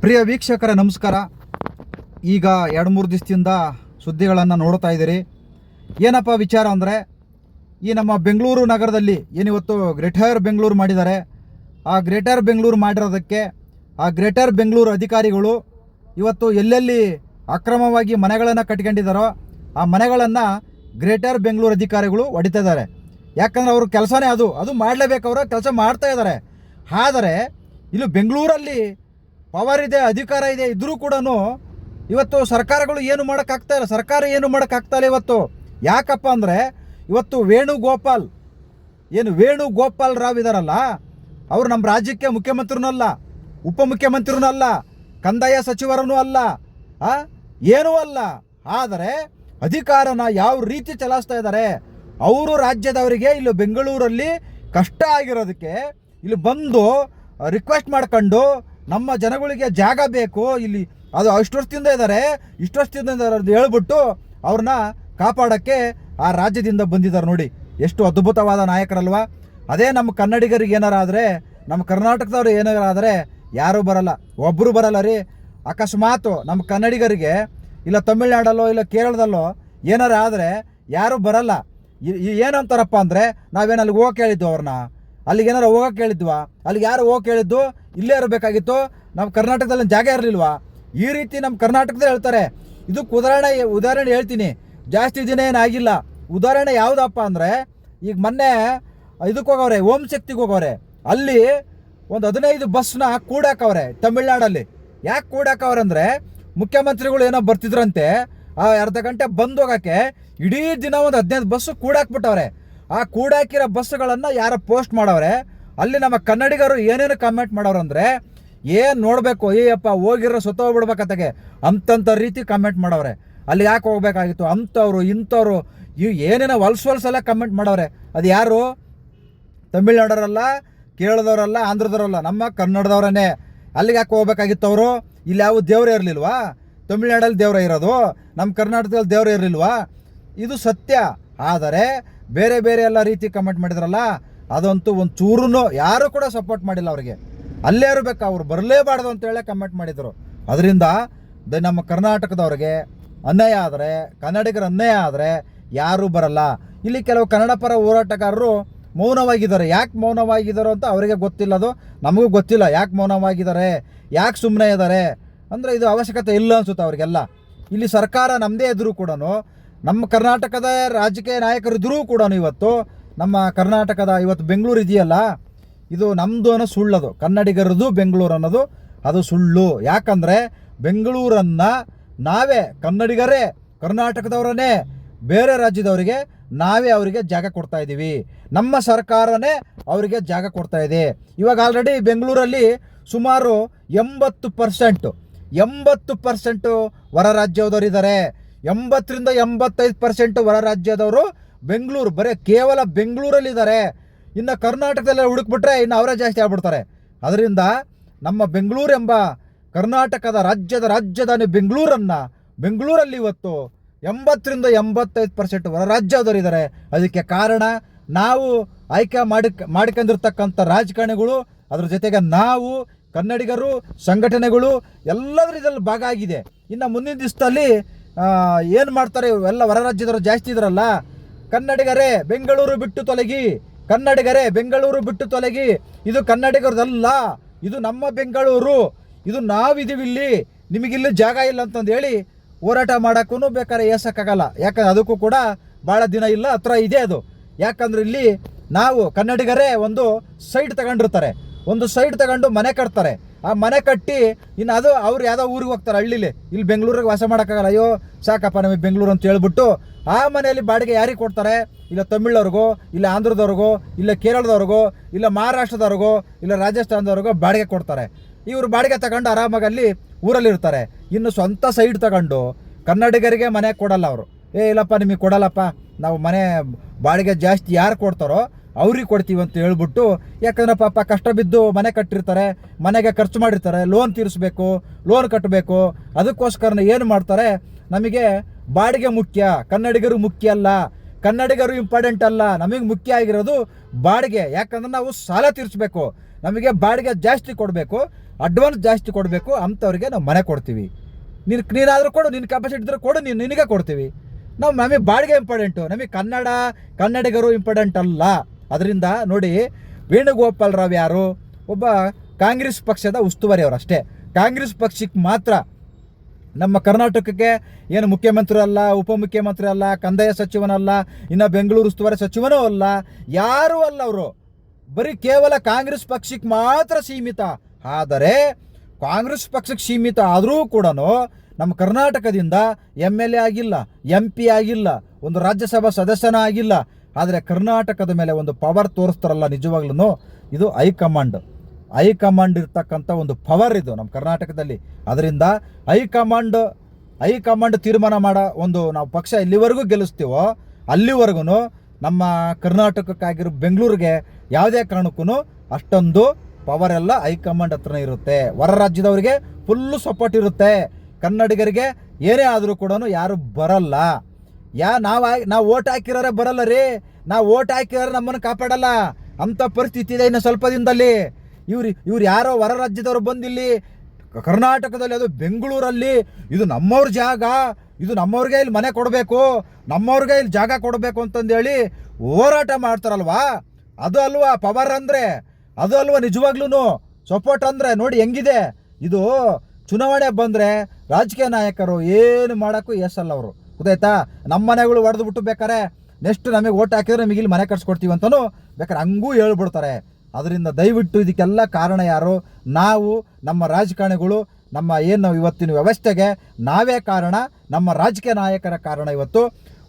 ಪ್ರಿಯ ವೀಕ್ಷಕರ ನಮಸ್ಕಾರ. ಈಗ 2-3 ದಿವಸದಿಂದ ಸುದ್ದಿಗಳನ್ನು ನೋಡ್ತಾ ಇದ್ದೀರಿ. ಏನಪ್ಪ ವಿಚಾರ ಅಂದರೆ, ಈ ನಮ್ಮ ಬೆಂಗಳೂರು ನಗರದಲ್ಲಿ ಏನಿವತ್ತು ಗ್ರೇಟರ್ ಬೆಂಗಳೂರು ಮಾಡಿದ್ದಾರೆ. ಆ ಗ್ರೇಟರ್ ಬೆಂಗಳೂರು ಮಾಡಿರೋದಕ್ಕೆ ಆ ಗ್ರೇಟರ್ ಬೆಂಗಳೂರು ಅಧಿಕಾರಿಗಳು ಇವತ್ತು ಎಲ್ಲೆಲ್ಲಿ ಅಕ್ರಮವಾಗಿ ಮನೆಗಳನ್ನು ಕಟ್ಕೊಂಡಿದ್ದಾರೋ ಆ ಮನೆಗಳನ್ನು ಗ್ರೇಟರ್ ಬೆಂಗಳೂರು ಅಧಿಕಾರಿಗಳು ಹೊಡಿತಾ ಇದ್ದಾರೆ. ಯಾಕಂದರೆ ಅವ್ರ ಕೆಲಸನೇ ಅದು ಮಾಡಲೇಬೇಕು, ಅವರ ಕೆಲಸ ಮಾಡ್ತಾ ಇದ್ದಾರೆ. ಆದರೆ ಇಲ್ಲಿ ಬೆಂಗಳೂರಲ್ಲಿ ಪವರ್ ಇದೆ, ಅಧಿಕಾರ ಇದೆ, ಇದ್ರೂ ಕೂಡ ಇವತ್ತು ಸರ್ಕಾರಗಳು ಏನು ಮಾಡೋಕ್ಕಾಗ್ತಾ ಇಲ್ಲ. ಸರ್ಕಾರ ಏನು ಮಾಡೋಕ್ಕಾಗ್ತಾ ಇಲ್ಲ ಇವತ್ತು. ಯಾಕಪ್ಪ ಅಂದರೆ ಇವತ್ತು ವೇಣುಗೋಪಾಲ್ ರಾವ್ ಇದ್ದಾರಲ್ಲ, ಅವರು ನಮ್ಮ ರಾಜ್ಯಕ್ಕೆ ಮುಖ್ಯಮಂತ್ರಿನೂ ಅಲ್ಲ, ಉಪಮುಖ್ಯಮಂತ್ರಿನೂ ಅಲ್ಲ, ಕಂದಾಯ ಸಚಿವರನೂ ಅಲ್ಲ, ಏನೂ ಅಲ್ಲ. ಆದರೆ ಅಧಿಕಾರನ ಯಾವ ರೀತಿ ಚಲಾಯಿಸ್ತಾ ಇದ್ದಾರೆ. ಅವರು ರಾಜ್ಯದವರಿಗೆ ಇಲ್ಲಿ ಬೆಂಗಳೂರಲ್ಲಿ ಕಷ್ಟ ಆಗಿರೋದಕ್ಕೆ ಇಲ್ಲಿ ಬಂದು ರಿಕ್ವೆಸ್ಟ್ ಮಾಡ್ಕೊಂಡು ನಮ್ಮ ಜನಗಳಿಗೆ ಜಾಗ ಬೇಕು, ಇಲ್ಲಿ ಅದು ಅಷ್ಟು ವರ್ಷದಿಂದ ಇದ್ದಾರೆ, ಇಷ್ಟು ವರ್ಷದಿಂದ ಅಂತ ಹೇಳ್ಬಿಟ್ಟು ಅವ್ರನ್ನ ಕಾಪಾಡೋಕ್ಕೆ ಆ ರಾಜ್ಯದಿಂದ ಬಂದಿದ್ದಾರೆ. ನೋಡಿ ಎಷ್ಟು ಅದ್ಭುತವಾದ ನಾಯಕರಲ್ವಾ. ಅದೇ ನಮ್ಮ ಕನ್ನಡಿಗರಿಗೆ ಏನಾರ ಆದರೆ, ನಮ್ಮ ಕರ್ನಾಟಕದವ್ರು ಏನಾರ ಆದರೆ ಯಾರೂ ಬರಲ್ಲ, ಒಬ್ಬರು ಬರಲ್ಲ ರೀ. ಅಕಸ್ಮಾತ್ ನಮ್ಮ ಕನ್ನಡಿಗರಿಗೆ ಇಲ್ಲ ತಮಿಳ್ನಾಡಲ್ಲೋ ಇಲ್ಲ ಕೇರಳದಲ್ಲೋ ಏನಾರ ಆದರೆ ಯಾರೂ ಬರಲ್ಲ. ಏನಂತಾರಪ್ಪ ಅಂದರೆ, ನಾವೇನು ಅಲ್ಲಿಗೆ ಹೋಗಕ್ಕೆ ಹೇಳಿದ್ದು, ಅವ್ರನ್ನ ಅಲ್ಲಿಗೆ ಏನಾರು ಹೋಗಕ್ಕೆ ಹೇಳಿದ್ವಾ? ಅಲ್ಲಿಗೆ ಯಾರು ಹೋಗಕ್ಕೆ ಹೇಳಿದ್ದು? ಇಲ್ಲೇ ಇರಬೇಕಾಗಿತ್ತು, ನಮ್ಮ ಕರ್ನಾಟಕದಲ್ಲಿ ಜಾಗ ಇರಲಿಲ್ವಾ? ಈ ರೀತಿ ನಮ್ಮ ಕರ್ನಾಟಕದಲ್ಲಿ ಹೇಳ್ತಾರೆ. ಇದಕ್ಕೆ ಉದಾಹರಣೆ ಹೇಳ್ತೀನಿ, ಜಾಸ್ತಿ ದಿನ ಏನಾಗಿಲ್ಲ. ಉದಾಹರಣೆ ಯಾವುದಪ್ಪ ಅಂದರೆ, ಈಗ ಮೊನ್ನೆ ಇದಕ್ಕೆ ಹೋಗವ್ರೆ, ಓಂ ಶಕ್ತಿಗೆ ಹೋಗವ್ರೆ. ಅಲ್ಲಿ ಒಂದು 15 ಬಸ್ನ ಕೂಡಾಕವ್ರೆ ತಮಿಳ್ನಾಡಲ್ಲಿ. ಯಾಕೆ ಕೂಡಾಕವ್ರೆ ಅಂದರೆ, ಮುಖ್ಯಮಂತ್ರಿಗಳು ಏನೋ ಬರ್ತಿದ್ರಂತೆ, ಆ ಅರ್ಧ ಗಂಟೆ ಬಂದು ಹೋಗೋಕ್ಕೆ ಇಡೀ ದಿನ ಒಂದು 15 ಬಸ್ಸು ಕೂಡಾಕ್ಬಿಟ್ಟವ್ರೆ. ಆ ಕೂಡಾಕಿರೋ ಬಸ್ಸುಗಳನ್ನು ಯಾರೋ ಪೋಸ್ಟ್ ಮಾಡವ್ರೆ. ಅಲ್ಲಿ ನಮ್ಮ ಕನ್ನಡಿಗರು ಏನೇನು ಕಮೆಂಟ್ ಮಾಡೋರು ಅಂದರೆ, ಏನು ನೋಡಬೇಕು, ಅಯ್ಯಪ್ಪ ಹೋಗಿರೋ ಸುತ್ತೋಗ್ಬಿಡ್ಬೇಕತ್ತಾಗೆ ಅಂತಂಥ ರೀತಿ ಕಮೆಂಟ್ ಮಾಡವ್ರೆ. ಅಲ್ಲಿ ಯಾಕೆ ಹೋಗ್ಬೇಕಾಗಿತ್ತು, ಅಂಥವ್ರು ಇಂಥವ್ರು ಏನೇನೋ ಹೊಲ್ಸೆಲ್ಲ ಕಮೆಂಟ್ ಮಾಡವ್ರೆ. ಅದು ಯಾರು? ತಮಿಳ್ನಾಡವರಲ್ಲ, ಕೇರಳದವರಲ್ಲ, ಆಂಧ್ರದವರಲ್ಲ, ನಮ್ಮ ಕನ್ನಡದವರನ್ನೇ. ಅಲ್ಲಿಗೆ ಯಾಕೆ ಹೋಗ್ಬೇಕಾಗಿತ್ತು ಅವರು? ಇಲ್ಲಿ ಯಾವ ದೇವರೇ ಇರಲಿಲ್ವಾ? ತಮಿಳ್ನಾಡಲ್ಲಿ ದೇವರೇ ಇರೋದು, ನಮ್ಮ ಕರ್ನಾಟಕದಲ್ಲಿ ದೇವರೇ ಇರಲಿಲ್ವಾ? ಇದು ಸತ್ಯ. ಆದರೆ ಬೇರೆ ಎಲ್ಲ ರೀತಿ ಕಮೆಂಟ್ ಮಾಡಿದ್ರಲ್ಲ, ಅದಂತೂ ಒಂದು ಚೂರು ಯಾರೂ ಕೂಡ ಸಪೋರ್ಟ್ ಮಾಡಿಲ್ಲ ಅವರಿಗೆ. ಅಲ್ಲೇ ಇರಬೇಕು, ಅವ್ರು ಬರಲೇಬಾರ್ದು ಅಂತೇಳಿ ಕಮೆಂಟ್ ಮಾಡಿದರು. ಅದರಿಂದ ನಮ್ಮ ಕರ್ನಾಟಕದವ್ರಿಗೆ ಅನ್ಯಾಯ ಆದರೆ, ಕನ್ನಡಿಗರ ಅನ್ಯಾಯ ಆದರೆ ಯಾರೂ ಬರಲ್ಲ. ಇಲ್ಲಿ ಕೆಲವು ಕನ್ನಡ ಪರ ಹೋರಾಟಗಾರರು ಮೌನವಾಗಿದ್ದಾರೆ. ಯಾಕೆ ಮೌನವಾಗಿದ್ದಾರೋ ಅಂತ ಅವರಿಗೆ ಗೊತ್ತಿಲ್ಲ, ಅದು ನಮಗೂ ಗೊತ್ತಿಲ್ಲ. ಯಾಕೆ ಮೌನವಾಗಿದ್ದಾರೆ, ಯಾಕೆ ಸುಮ್ಮನೆ ಇದ್ದಾರೆ ಅಂದರೆ ಇದು ಅವಶ್ಯಕತೆ ಇಲ್ಲ ಅನಿಸುತ್ತೆ ಅವರಿಗೆಲ್ಲ. ಇಲ್ಲಿ ಸರ್ಕಾರ ನಮ್ಮದೇ ಇದ್ದರೂ ಕೂಡ, ನಮ್ಮ ಕರ್ನಾಟಕದ ರಾಜಕೀಯ ನಾಯಕರಿದ್ದರೂ ಕೂಡ ಇವತ್ತು ನಮ್ಮ ಕರ್ನಾಟಕದ ಇವತ್ತು ಬೆಂಗಳೂರು ಇದೆಯಲ್ಲ, ಇದು ನಮ್ಮದು ಅನ್ನೋ ಸುಳ್ಳದು. ಕನ್ನಡಿಗರದು ಬೆಂಗಳೂರು ಅನ್ನೋದು ಅದು ಸುಳ್ಳು. ಯಾಕಂದರೆ ಬೆಂಗಳೂರನ್ನು ನಾವೇ ಕನ್ನಡಿಗರೇ, ಕರ್ನಾಟಕದವರನ್ನೇ ಬೇರೆ ರಾಜ್ಯದವರಿಗೆ ನಾವೇ ಅವರಿಗೆ ಜಾಗ ಕೊಡ್ತಾ ಇದ್ದೀವಿ. ನಮ್ಮ ಸರ್ಕಾರನೇ ಅವರಿಗೆ ಜಾಗ ಕೊಡ್ತಾ ಇದೆ. ಇವಾಗ ಆಲ್ರೆಡಿ ಬೆಂಗಳೂರಲ್ಲಿ ಸುಮಾರು 80% ಹೊರ ರಾಜ್ಯದವರಿದ್ದಾರೆ. 80ರಿಂದ 85% ಹೊರ ರಾಜ್ಯದವರು ಬೆಂಗಳೂರು, ಬರೀ ಕೇವಲ ಬೆಂಗಳೂರಲ್ಲಿದ್ದಾರೆ. ಇನ್ನು ಕರ್ನಾಟಕದಲ್ಲೇ ಹುಡುಕ್ಬಿಟ್ರೆ ಇನ್ನು ಅವರೇ ಜಾಸ್ತಿ ಆಗ್ಬಿಡ್ತಾರೆ. ಅದರಿಂದ ನಮ್ಮ ಬೆಂಗಳೂರು ಎಂಬ ಕರ್ನಾಟಕದ ರಾಜಧಾನಿ ಬೆಂಗಳೂರಲ್ಲಿ ಇವತ್ತು 80ರಿಂದ 85% ಹೊರ ರಾಜ್ಯದವರಿದ್ದಾರೆ. ಅದಕ್ಕೆ ಕಾರಣ ನಾವು ಆಯ್ಕೆ ಮಾಡ್ಕೊಂಡಿರ್ತಕ್ಕಂಥ ರಾಜಕಾರಣಿಗಳು, ಅದ್ರ ಜೊತೆಗೆ ನಾವು ಕನ್ನಡಿಗರು, ಸಂಘಟನೆಗಳು ಎಲ್ಲದರಲ್ಲಿ ಭಾಗ ಆಗಿದೆ. ಇನ್ನು ಮುಂದಿನ ದಿವಸದಲ್ಲಿ ಏನು ಮಾಡ್ತಾರೆ, ಎಲ್ಲ ಹೊರ ರಾಜ್ಯದವರು ಜಾಸ್ತಿ ಇದ್ರಲ್ಲ, ಕನ್ನಡಿಗರೇ ಬೆಂಗಳೂರು ಬಿಟ್ಟು ತೊಲಗಿ, ಕನ್ನಡಿಗರೇ ಬೆಂಗಳೂರು ಬಿಟ್ಟು ತೊಲಗಿ, ಇದು ಕನ್ನಡಿಗರದಲ್ಲ, ಇದು ನಮ್ಮ ಬೆಂಗಳೂರು, ಇದು ನಾವಿದೀವಿಲ್ಲಿ, ನಿಮಗಿಲ್ಲಿ ಜಾಗ ಇಲ್ಲ ಅಂತಂದು ಹೇಳಿ ಹೋರಾಟ ಮಾಡೋಕ್ಕೂ ಬೇಕಾದ್ರೆ ಏಸಕ್ಕಾಗಲ್ಲ. ಯಾಕಂದ್ರೆ ಅದಕ್ಕೂ ಕೂಡ ಭಾಳ ದಿನ ಇಲ್ಲ, ಹತ್ರ ಇದೆ ಅದು. ಯಾಕಂದ್ರೆ ಇಲ್ಲಿ ನಾವು ಕನ್ನಡಿಗರೇ ಒಂದು ಸೈಟ್ ತಗೊಂಡಿರ್ತಾರೆ, ಒಂದು ಸೈಟ್ ತಗೊಂಡು ಮನೆ ಕಟ್ತಾರೆ. ಆ ಮನೆ ಕಟ್ಟಿ ಇನ್ನು ಅದು ಅವ್ರು ಯಾವುದೋ ಊರಿಗೆ ಹೋಗ್ತಾರೆ, ಹಳ್ಳಿಲಿ. ಇಲ್ಲಿ ಬೆಂಗಳೂರಿಗೆ ವಾಸ ಮಾಡೋಕ್ಕಾಗಲ್ಲ, ಅಯ್ಯೋ ಸಾಕಪ್ಪ ನಮಗೆ ಬೆಂಗಳೂರು ಅಂತ ಹೇಳ್ಬಿಟ್ಟು ಆ ಮನೆಯಲ್ಲಿ ಬಾಡಿಗೆ ಯಾರಿಗೆ ಕೊಡ್ತಾರೆ? ಇಲ್ಲ ತಮಿಳವ್ರಿಗೋ, ಇಲ್ಲ ಆಂಧ್ರದವ್ರಿಗೋ, ಇಲ್ಲ ಕೇರಳದವ್ರಿಗೋ, ಇಲ್ಲ ಮಹಾರಾಷ್ಟ್ರದವ್ರಿಗೋ, ಇಲ್ಲ ರಾಜಸ್ಥಾನದವ್ರಿಗೋ ಬಾಡಿಗೆ ಕೊಡ್ತಾರೆ. ಇವರು ಬಾಡಿಗೆ ತಗೊಂಡು ಆರಾಮಾಗಿ ಅಲ್ಲಿ ಊರಲ್ಲಿರ್ತಾರೆ. ಇನ್ನು ಸ್ವಂತ ಸೈಟ್ ತಗೊಂಡು ಕನ್ನಡಿಗರಿಗೆ ಮನೆ ಕೊಡಲ್ಲ ಅವರು. ಇಲ್ಲಪ್ಪ ನಿಮಗೆ ಕೊಡಲ್ಲಪ್ಪ, ನಾವು ಮನೆ ಬಾಡಿಗೆ ಜಾಸ್ತಿ ಯಾರು ಕೊಡ್ತಾರೋ ಅವ್ರಿಗೆ ಕೊಡ್ತೀವಿ ಅಂತ ಹೇಳ್ಬಿಟ್ಟು. ಯಾಕಂದ್ರೆ ಪಾಪ ಕಷ್ಟ ಬಿದ್ದು ಮನೆ ಕಟ್ಟಿರ್ತಾರೆ, ಮನೆಗೆ ಖರ್ಚು ಮಾಡಿರ್ತಾರೆ, ಲೋನ್ ತೀರಿಸ್ಬೇಕು, ಲೋನ್ ಕಟ್ಟಬೇಕು. ಅದಕ್ಕೋಸ್ಕರ ಏನು ಮಾಡ್ತಾರೆ, ನಮಗೆ ಬಾಡಿಗೆ ಮುಖ್ಯ, ಕನ್ನಡಿಗರು ಮುಖ್ಯ ಅಲ್ಲ, ಕನ್ನಡಿಗರು ಇಂಪಾರ್ಟೆಂಟ್ ಅಲ್ಲ, ನಮಗೆ ಮುಖ್ಯ ಆಗಿರೋದು ಬಾಡಿಗೆ. ಯಾಕಂದ್ರೆ ನಾವು ಸಾಲ ತೀರಿಸ್ಬೇಕು. ನಮಗೆ ಬಾಡಿಗೆ ಜಾಸ್ತಿ ಕೊಡಬೇಕು, ಅಡ್ವಾನ್ಸ್ ಜಾಸ್ತಿ ಕೊಡಬೇಕು, ಅಂಥವ್ರಿಗೆ ನಾವು ಮನೆ ಕೊಡ್ತೀವಿ. ನೀನಾದರೂ ಕೊಡು, ನಿನ್ನ ಕೆಪಾಸಿಟಿ ಇದ್ದರೆ ಕೊಡು, ನಿನಗೆ ಕೊಡ್ತೀವಿ. ನಮಗೆ ಬಾಡಿಗೆ ಇಂಪಾರ್ಟೆಂಟು, ನಮಗೆ ಕನ್ನಡಿಗರು ಇಂಪಾರ್ಟೆಂಟ್ ಅಲ್ಲ. ಅದರಿಂದ ನೋಡಿ, ವೇಣುಗೋಪಾಲ್ ರಾವ್ ಯಾರು? ಒಬ್ಬ ಕಾಂಗ್ರೆಸ್ ಪಕ್ಷದ ಉಸ್ತುವಾರಿ ಅವರು ಅಷ್ಟೇ. ಕಾಂಗ್ರೆಸ್ ಪಕ್ಷಕ್ಕೆ ಮಾತ್ರ, ನಮ್ಮ ಕರ್ನಾಟಕಕ್ಕೆ ಏನು ಮುಖ್ಯಮಂತ್ರಿ ಅಲ್ಲ, ಉಪಮುಖ್ಯಮಂತ್ರಿ ಅಲ್ಲ, ಕಂದಾಯ ಸಚಿವನಲ್ಲ, ಇನ್ನು ಬೆಂಗಳೂರು ಉಸ್ತುವಾರಿ ಸಚಿವನೂ ಅಲ್ಲ, ಯಾರೂ ಅಲ್ಲ. ಅವರು ಬರೀ ಕೇವಲ ಕಾಂಗ್ರೆಸ್ ಪಕ್ಷಕ್ಕೆ ಮಾತ್ರ ಸೀಮಿತ. ಆದರೆ ಕಾಂಗ್ರೆಸ್ ಪಕ್ಷಕ್ಕೆ ಸೀಮಿತ ಆದರೂ ಕೂಡ ನಮ್ಮ ಕರ್ನಾಟಕದಿಂದ MLA ಆಗಿಲ್ಲ, MP ಆಗಿಲ್ಲ, ಒಂದು ರಾಜ್ಯಸಭಾ ಸದಸ್ಯನ ಆಗಿಲ್ಲ. ಆದರೆ ಕರ್ನಾಟಕದ ಮೇಲೆ ಒಂದು ಪವರ್ ತೋರಿಸ್ತಾರಲ್ಲ, ನಿಜವಾಗ್ಲೂ ಇದು ಹೈಕಮಾಂಡ್ ಇರ್ತಕ್ಕಂಥ ಒಂದು ಪವರ್ ಇದು ನಮ್ಮ ಕರ್ನಾಟಕದಲ್ಲಿ. ಅದರಿಂದ ಹೈಕಮಾಂಡ್ ತೀರ್ಮಾನ ಮಾಡೋ ಒಂದು ನಾವು ಪಕ್ಷ ಎಲ್ಲಿವರೆಗೂ ಗೆಲ್ಲಿಸ್ತೀವೋ ಅಲ್ಲಿವರೆಗೂ ನಮ್ಮ ಕರ್ನಾಟಕಕ್ಕಾಗಿರೋ ಬೆಂಗಳೂರಿಗೆ ಯಾವುದೇ ಕಾರಣಕ್ಕೂ ಅಷ್ಟೊಂದು ಪವರ್ ಎಲ್ಲ ಹೈಕಮಾಂಡ್ ಹತ್ರನೇ ಇರುತ್ತೆ. ಹೊರ ರಾಜ್ಯದವರಿಗೆ ಫುಲ್ಲು ಸಪೋರ್ಟ್ ಇರುತ್ತೆ. ಕನ್ನಡಿಗರಿಗೆ ಏನೇ ಆದರೂ ಕೂಡ ಯಾರು ಬರಲ್ಲ. ನಾವು ಓಟ್ ಹಾಕಿರೋರೆ ಬರಲ್ಲ ರೀ. ನಾವು ಓಟ್ ಹಾಕಿರೋರೆ ನಮ್ಮನ್ನು ಕಾಪಾಡಲ್ಲ. ಅಂಥ ಪರಿಸ್ಥಿತಿ ಇದೆ ಇನ್ನು ಸ್ವಲ್ಪ ದಿನದಲ್ಲಿ. ಇವ್ರು ಯಾರೋ ಹೊರ ರಾಜ್ಯದವರು ಬಂದಿಲ್ಲಿ ಕರ್ನಾಟಕದಲ್ಲಿ, ಅದು ಬೆಂಗಳೂರಲ್ಲಿ, ಇದು ನಮ್ಮವ್ರ ಜಾಗ, ಇದು ನಮ್ಮವ್ರಿಗೆ ಇಲ್ಲಿ ಮನೆ ಕೊಡಬೇಕು, ನಮ್ಮವ್ರಿಗೆ ಇಲ್ಲಿ ಜಾಗ ಕೊಡಬೇಕು ಅಂತಂದೇಳಿ ಹೋರಾಟ ಮಾಡ್ತಾರಲ್ವಾ, ಅದು ಅಲ್ವಾ ಪವರ್ ಅಂದರೆ, ಅದು ಅಲ್ವಾ ನಿಜವಾಗ್ಲೂ ಸಪೋರ್ಟ್ ಅಂದರೆ. ನೋಡಿ ಹೆಂಗಿದೆ ಇದು. ಚುನಾವಣೆ ಬಂದರೆ ರಾಜಕೀಯ ನಾಯಕರು ಏನು ಮಾಡೋಕ್ಕೂ ಎಸಲ್ಲ ಅವರು, ಗೊತ್ತಾಯ್ತಾ? ನಮ್ಮ ಮನೆಗಳು ಹೊಡೆದು ಬಿಟ್ಟು ಬೇಕಾರೆ ನೆಕ್ಸ್ಟ್ ನಮಗೆ ಓಟ್ ಹಾಕಿದ್ರೆ ನಮಗೆ ಇಲ್ಲಿ ಮನೆ ಕಟ್ಸ್ಕೊಡ್ತೀವಿ ಅಂತಲೂ ಬೇಕಾದ್ರೆ ಹಂಗೂ ಹೇಳ್ಬಿಡ್ತಾರೆ. ಅದರಿಂದ ದಯವಿಟ್ಟು ಇದಕ್ಕೆಲ್ಲ ಕಾರಣ ಯಾರು? ನಾವು, ನಮ್ಮ ರಾಜಕಾರಣಿಗಳು, ನಮ್ಮ ಏನು ಇವತ್ತಿನ ವ್ಯವಸ್ಥೆಗೆ ನಾವೇ ಕಾರಣ. ನಮ್ಮ ರಾಜಕೀಯ ನಾಯಕರ ಕಾರಣ. ಇವತ್ತು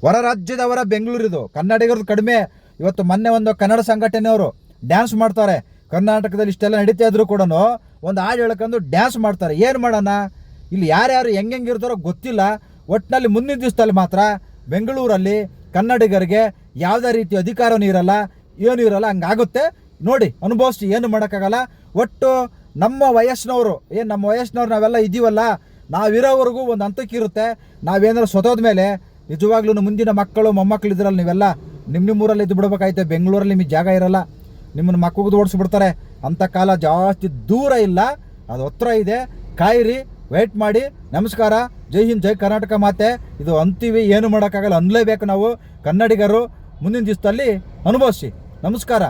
ಹೊರ ರಾಜ್ಯದವರ ಬೆಂಗಳೂರಿದು, ಕನ್ನಡಿಗರದು ಕಡಿಮೆ. ಇವತ್ತು ಮೊನ್ನೆ ಒಂದು ಕನ್ನಡ ಸಂಘಟನೆಯವರು ಡ್ಯಾನ್ಸ್ ಮಾಡ್ತಾರೆ. ಕರ್ನಾಟಕದಲ್ಲಿ ಇಷ್ಟೆಲ್ಲ ನಡೀತಾ ಇದ್ರು ಕೂಡ ಒಂದು ಹಾಡು ಹೇಳ್ಕೊಂಡು ಡ್ಯಾನ್ಸ್ ಮಾಡ್ತಾರೆ. ಏನು ಮಾಡೋಣ? ಇಲ್ಲಿ ಯಾರ್ಯಾರು ಹೆಂಗಿರ್ತಾರೋ ಗೊತ್ತಿಲ್ಲ. ಒಟ್ಟಿನಲ್ಲಿ ಮುಂದಿನ ದಿವಸದಲ್ಲಿ ಮಾತ್ರ ಬೆಂಗಳೂರಲ್ಲಿ ಕನ್ನಡಿಗರಿಗೆ ಯಾವುದೇ ರೀತಿ ಅಧಿಕಾರನೂ ಇರಲ್ಲ, ಏನೂ ಇರಲ್ಲ. ಹಂಗಾಗುತ್ತೆ ನೋಡಿ, ಅನುಭವಿಸಿ, ಏನು ಮಾಡೋಕ್ಕಾಗಲ್ಲ. ಒಟ್ಟು ನಮ್ಮ ವಯಸ್ಸಿನವರು ನಾವೆಲ್ಲ ಇದ್ದೀವಲ್ಲ, ನಾವಿರೋವರೆಗೂ ಒಂದು ಹಂತಕ್ಕಿರುತ್ತೆ. ನಾವೇನಾದ್ರು ಸೊತೋದ ಮೇಲೆ ನಿಜವಾಗ್ಲೂ ಮುಂದಿನ ಮಕ್ಕಳು ಮೊಮ್ಮಕ್ಕಳು ಇದ್ರಲ್ಲ, ನೀವೆಲ್ಲ ನಿಮ್ಮೂರಲ್ಲಿ ಇದ್ದು ಬಿಡ್ಬೇಕಾಯ್ತೆ. ಬೆಂಗಳೂರಲ್ಲಿ ನಿಮಗೆ ಜಾಗ ಇರಲ್ಲ, ನಿಮ್ಮನ್ನು ಮಕ್ಕಳಿಗೆ ಓಡಿಸ್ಬಿಡ್ತಾರೆ. ಅಂಥ ಕಾಲ ಜಾಸ್ತಿ ದೂರ ಇಲ್ಲ, ಅದು ಹತ್ರ ಇದೆ. ಕಾಯಿರಿ, ವೆಯ್ಟ್ ಮಾಡಿ. ನಮಸ್ಕಾರ. ಜೈ ಹಿಂದ್, ಜೈ ಕರ್ನಾಟಕ ಮಾತೆ. ಇದು ಅಂತೀವಿ, ಏನು ಮಾಡೋಕ್ಕಾಗಲ್ಲ, ಅನ್ಲೇಬೇಕು ನಾವು ಕನ್ನಡಿಗರು. ಮುಂದಿನ ದಿವಸದಲ್ಲಿ ಅನುಭವಿಸಿ. ನಮಸ್ಕಾರ.